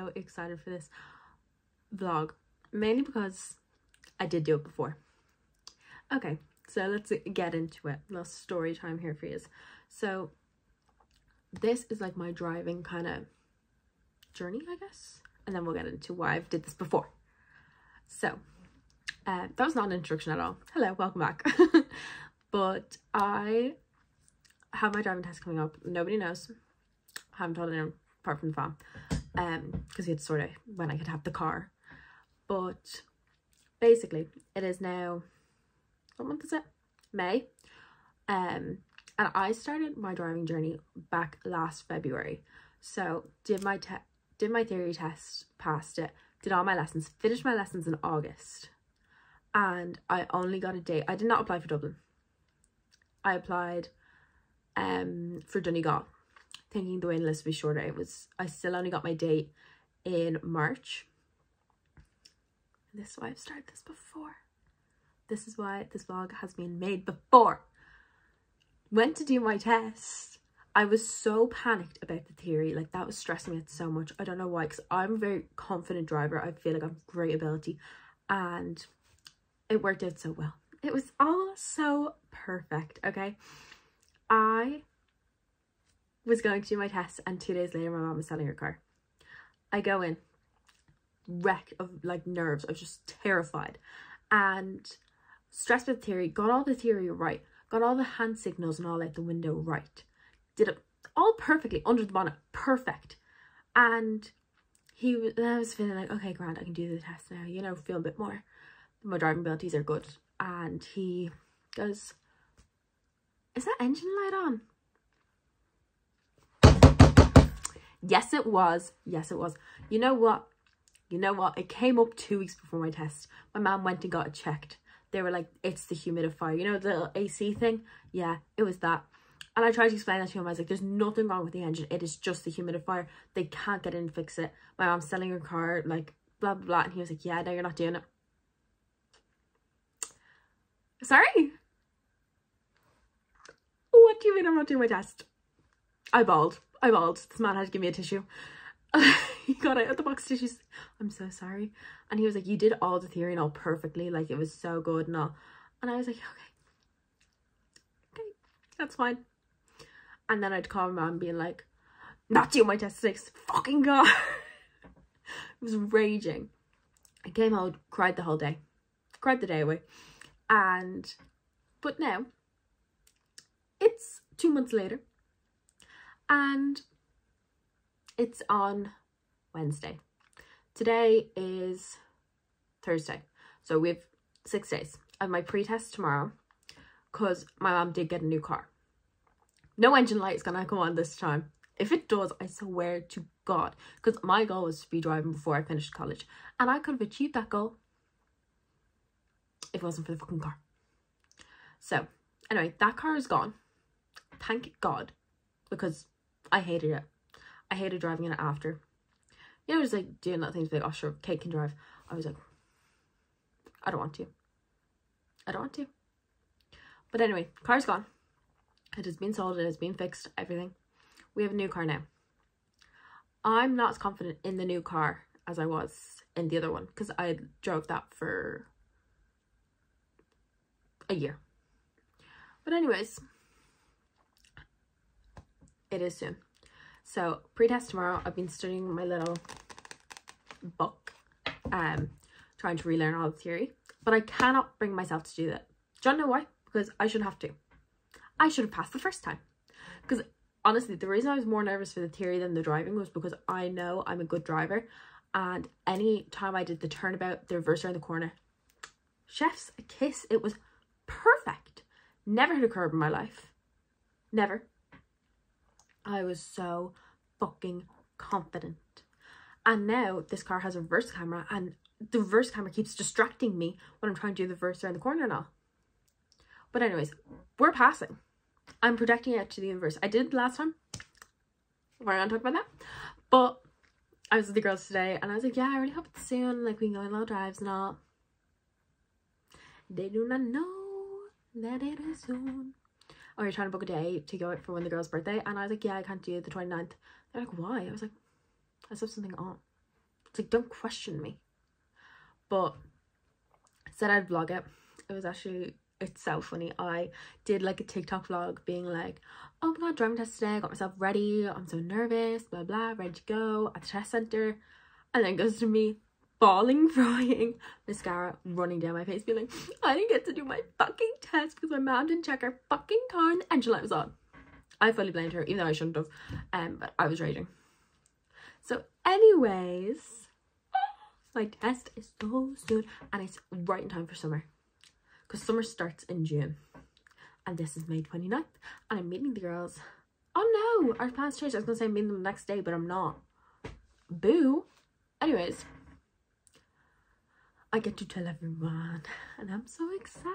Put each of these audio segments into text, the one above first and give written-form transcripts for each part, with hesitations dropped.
so excited for this vlog, mainly because I did do it before. Okay, so let's get into it. Little story time here for you. So this is like my driving kind of journey, I guess, and then we'll get into why I've did this before. So that was not an introduction at all. Hello, welcome back. But I have my driving test coming up. Nobody knows. I haven't told anyone apart from the fam, because he had to sort out when I could have the car. But basically it is now, what month is it? May. And I started my driving journey back last February. So did my theory test, passed it, did all my lessons, finished my lessons in August, and I only got a date. I did not apply for Dublin. I applied for Donegal, thinking the waiting list would be shorter. I still only got my date in March. This is why I've started this before. This is why this vlog has been made before. Went to do my test. I was so panicked about the theory. Like, that was stressing me out so much. I don't know why, because I'm a very confident driver. I feel like I have great ability, and it worked out so well. It was all so perfect. Okay, I was going to do my test, and 2 days later my mom was selling her car. I go in, wreck of like nerves. I was just terrified and stressed with theory. Got all the theory right, got all the hand signals and all out the window right, did it all perfectly under the bonnet, perfect. And I was feeling like, okay, grand, I can do the test now, you know, feel a bit more, my driving abilities are good. And he goes, is that engine light on? Yes it was. Yes it was. You know what, it came up 2 weeks before my test. My mom went and got it checked. They were like, it's the humidifier, you know, the little AC thing. Yeah, it was that. And I tried to explain that to him. I was like, there's nothing wrong with the engine, it is just the humidifier. They can't get in and fix it. My mom's selling her car, like blah blah blah. And he was like, yeah, no, you're not doing it. Sorry, what do you mean I'm not doing my test? I bawled. This man had to give me a tissue. He got out of the box of tissues. I'm so sorry. And he was like, you did all the theory and all perfectly, like it was so good and all. And I was like, okay, that's fine. And then I'd call my mom being like, not doing my test today, fucking God. It was raging. I came home, cried the whole day, cried the day away. But now it's 2 months later, and it's on Wednesday. Today is Thursday, so we have 6 days. I have my pre-test tomorrow because my mom did get a new car. No engine light is gonna come on this time. If it does, I swear to God, because my goal was to be driving before I finished college, and I could have achieved that goal if it wasn't for the fucking car. So anyway, that car is gone, thank God, because I hated it. I hated driving in it after. You know, just like doing that thing, like, oh sure, Kate can drive. I was like, I don't want to. But anyway, car's gone. It has been sold, it has been fixed, everything. We have a new car now. I'm not as confident in the new car as I was in the other one, because I drove that for a year. But anyways, it is soon. So pre-test tomorrow. I've been studying my little book, trying to relearn all the theory, but I cannot bring myself to do that. Do you know why? Because I shouldn't have to. I should have passed the first time. Because honestly, the reason I was more nervous for the theory than the driving was because I know I'm a good driver, and any time I did the turnabout, the reverse around the corner, chef's a kiss. It was perfect. Never hit a curb in my life. Never. I was so fucking confident. And now this car has a reverse camera, and the reverse camera keeps distracting me when I'm trying to do the reverse around the corner and all. But anyways, we're passing. I'm projecting it to the universe. I did last time. We're not talking about that. But I was with the girls today, and I was like, yeah, I really hope it's soon. Like, we can go on little drives and all. They do not know that it is soon. Oh, you're trying to book a day to go out for when the girl's birthday? And I was like, yeah, I can't do it the 29th. They're like, why? I was like, I just have something on. It's like, don't question me. But said I'd vlog it. It was actually, it's so funny. I did like a TikTok vlog being like, oh my god, driving test today, I got myself ready, I'm so nervous, blah blah, ready to go at the test center. And then goes to me bawling, crying, mascara running down my face, being like, I didn't get to do my fucking test because my mom didn't check her fucking car and the engine light was on. I fully blamed her, even though I shouldn't have, but I was raging. So anyways, my test is so soon and it's right in time for summer, because summer starts in June and this is May 29th and I'm meeting the girls. Oh no, our plans changed. I was gonna say I'm meeting them the next day, but I'm not. Boo. Anyways, I get to tell everyone and I'm so excited.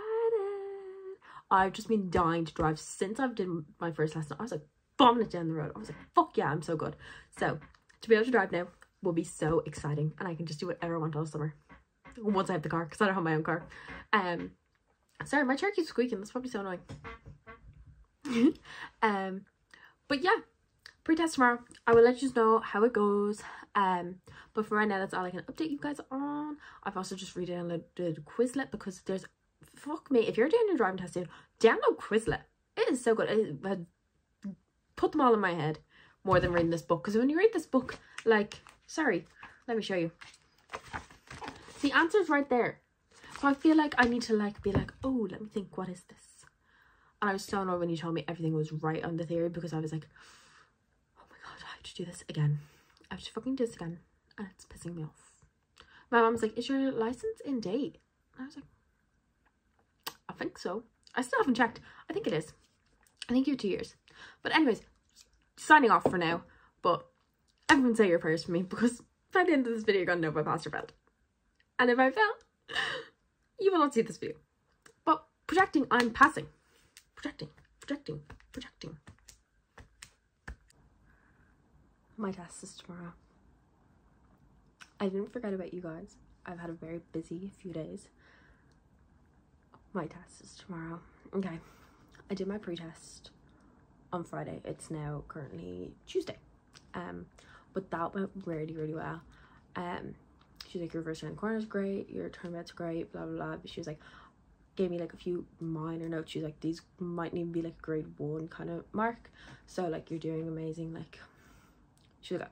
I've just been dying to drive since I've did my first lesson. I was like bombing it down the road. I was like, fuck yeah, I'm so good. So to be able to drive now will be so exciting, and I can just do whatever I want all summer once I have the car, because I don't have my own car. Sorry, my chair keeps squeaking. That's probably so annoying. But yeah, pre-test tomorrow. I will let you know how it goes. But for right now, that's all I can update you guys on. I've also just re-downloaded Quizlet, because there's, fuck me, if you're doing your driving test soon, download Quizlet. It is so good. It had put them all in my head more than reading this book, because when you read this book, like, sorry, let me show you. The answer's right there. So I feel like I need to like be like, oh, let me think, what is this? And I was so annoyed when you told me everything was right on the theory, because I was like, oh my god, I have to do this again. I have to fucking do this again, and it's pissing me off. My mom's like, is your license in date? And I was like, I think so. I still haven't checked. I think it is. I think you're 2 years. But anyways, signing off for now. But everyone say your prayers for me, because by the end of this video you're gonna know if I passed or failed. And if I fail, you will not see this video. But projecting, I'm passing. Projecting. My test is tomorrow. I didn't forget about you guys. I've had a very busy few days. My test is tomorrow. Okay, I did my pre-test on Friday. It's now currently Tuesday. But that went really well. She's like, your reverse round corner is great, your turnabout's great, blah blah blah. But she was like, gave me like a few minor notes. She's like, these might need to be like a grade 1 kind of mark, so like you're doing amazing. Like, she's like,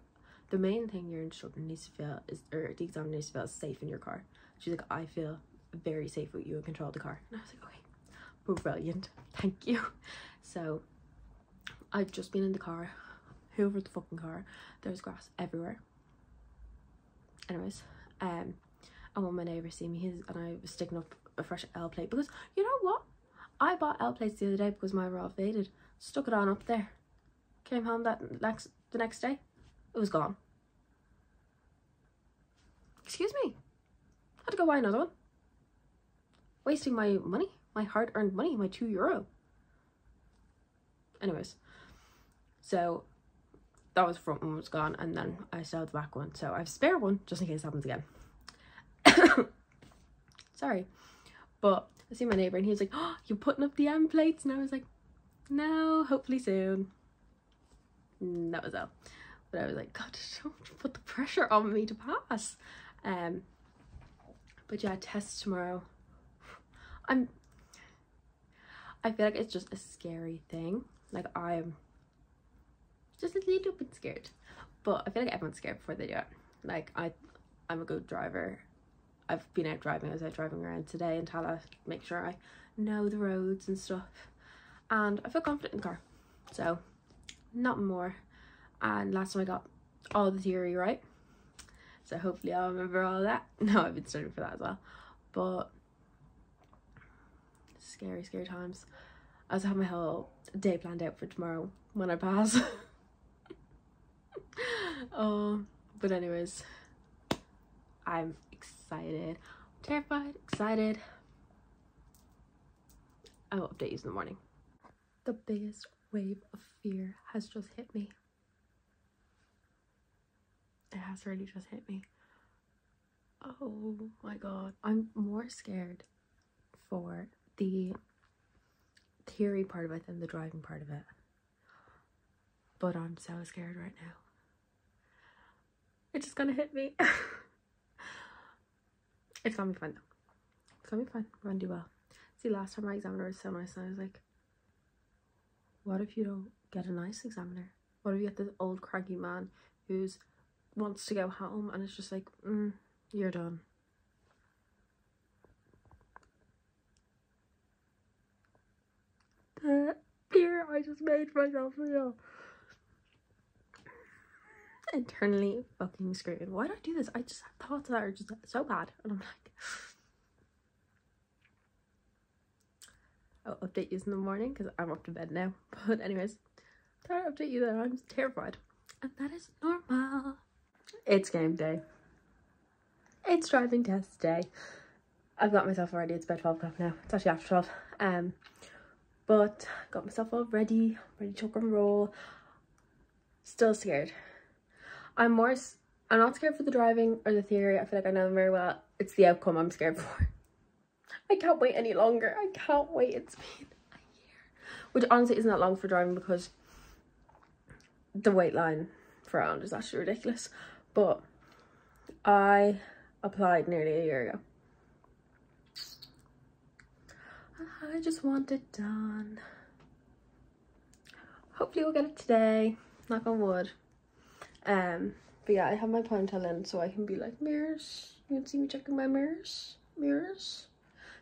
the main thing your instructor needs to feel is, or the examiner needs to feel, is safe in your car. She's like, I feel very safe with you in control of the car. And I was like, okay, brilliant, thank you. So I've just been in the car, hoovered the fucking car, there's grass everywhere. Anyways, and when my neighbour see me, and I was sticking up a fresh L plate, because you know what, I bought L plates the other day because mine were all faded. Stuck it on up there, came home the next day, it was gone. Excuse me, had to go buy another one. Wasting my money, my hard-earned money, my €2. Anyways, so that was front one was gone, and then I still have the back one, so I have a spare one just in case it happens again. Sorry. But I see my neighbour and he was like, oh, you're putting up the M plates? And I was like, no, hopefully soon. And that was all. But I was like, god, don't put the pressure on me to pass. But yeah, test tomorrow. I feel like it's just a scary thing. Like, I'm just a little bit scared. But I feel like everyone's scared before they do it. Like, I'm a good driver. I've been out driving. I was out driving around today in Tallaght, make sure I know the roads and stuff. And I feel confident in the car. So, not more. And last time I got all the theory right. So hopefully I'll remember all that. No, I've been studying for that as well. But scary times. I also have my whole day planned out for tomorrow when I pass. Oh, but anyways, I'm excited, terrified, excited. I will update you in the morning. The biggest wave of fear has just hit me. It has really just hit me. Oh my god, I'm more scared for the theory part of it than the driving part of it. But I'm so scared right now. It's just gonna hit me. It's gonna be fun though. It's gonna be fun. We're gonna do well. See, last time my examiner was so nice and I was like, what if you don't get a nice examiner? What if you get this old cranky man who's wants to go home and it's just like, you're done. Dear, I just made myself real. Internally fucking screaming. Why do I do this? I just have thoughts that are just so bad. And I'm like, I'll update you in the morning because I'm up to bed now. But anyways, thought I'd update you that I'm terrified. And that is normal. It's game day. It's driving test day. I've got myself ready. It's about 12 o'clock now. It's actually after 12. But got myself all ready to chuck and roll. Still scared. I'm not scared for the driving or the theory. I feel like I know them very well. It's the outcome I'm scared for. I can't wait any longer. I can't wait. It's been a year. Which honestly isn't that long for driving because the wait line for round is actually ridiculous. But I applied nearly a year ago. I just want it done. Hopefully we'll get it today. Knock on wood. But yeah, I have my ponytail in so I can be like, mirrors. You can see me checking my mirrors. Mirrors.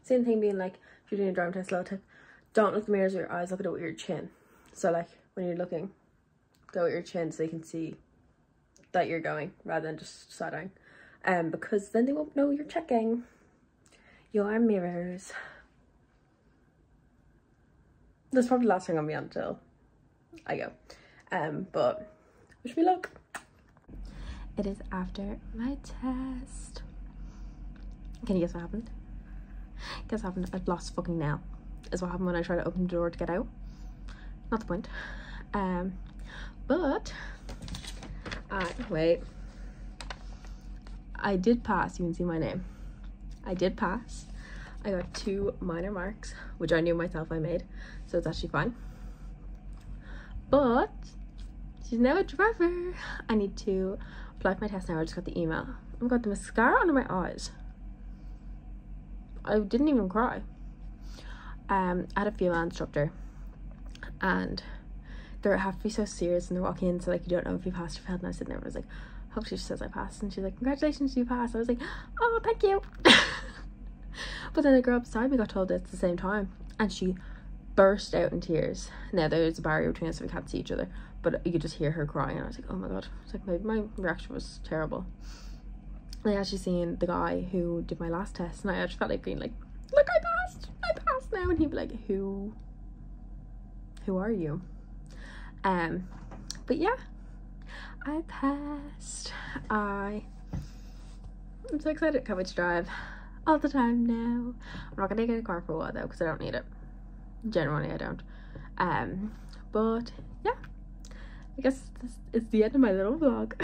Same thing being like, if you're doing a driving test, little tip, don't look at the mirrors with your eyes, look at it with your chin. So like, when you're looking, go with your chin so they can see that you're going rather than just side eyeing. Because then they won't know you're checking your mirrors. That's probably the last thing I'll be on until I go. But wish me luck. It is after my test. Can you guess what happened? Guess what happened? I've lost a fucking nail. Is what happened when I tried to open the door to get out. Not the point. But wait. I did pass. You can see my name. I did pass. I got 2 minor marks, which I knew myself I made, so it's actually fine. But she's now a driver. I need to apply for my test now. I just got the email. I've got the mascara under my eyes. I didn't even cry. I had a female instructor and they have to be so serious and they're walking in, so like you don't know if you passed or failed, and I was sitting there and I was like, hopefully she says I passed, and she's like, congratulations, you passed. I was like, oh, thank you. But then the girl beside me got told it at the same time and she burst out in tears. Now there's a barrier between us so we can't see each other, but you could just hear her crying and I was like, oh my god. It's like, maybe my reaction was terrible. I actually seen the guy who did my last test and I actually felt like being like, look, I passed now, and he'd be like, who are you? But yeah, I passed. I'm so excited. Can't wait to drive all the time now. I'm not gonna get a car for a while though because I don't need it. Generally I don't. But yeah, I guess this is the end of my little vlog.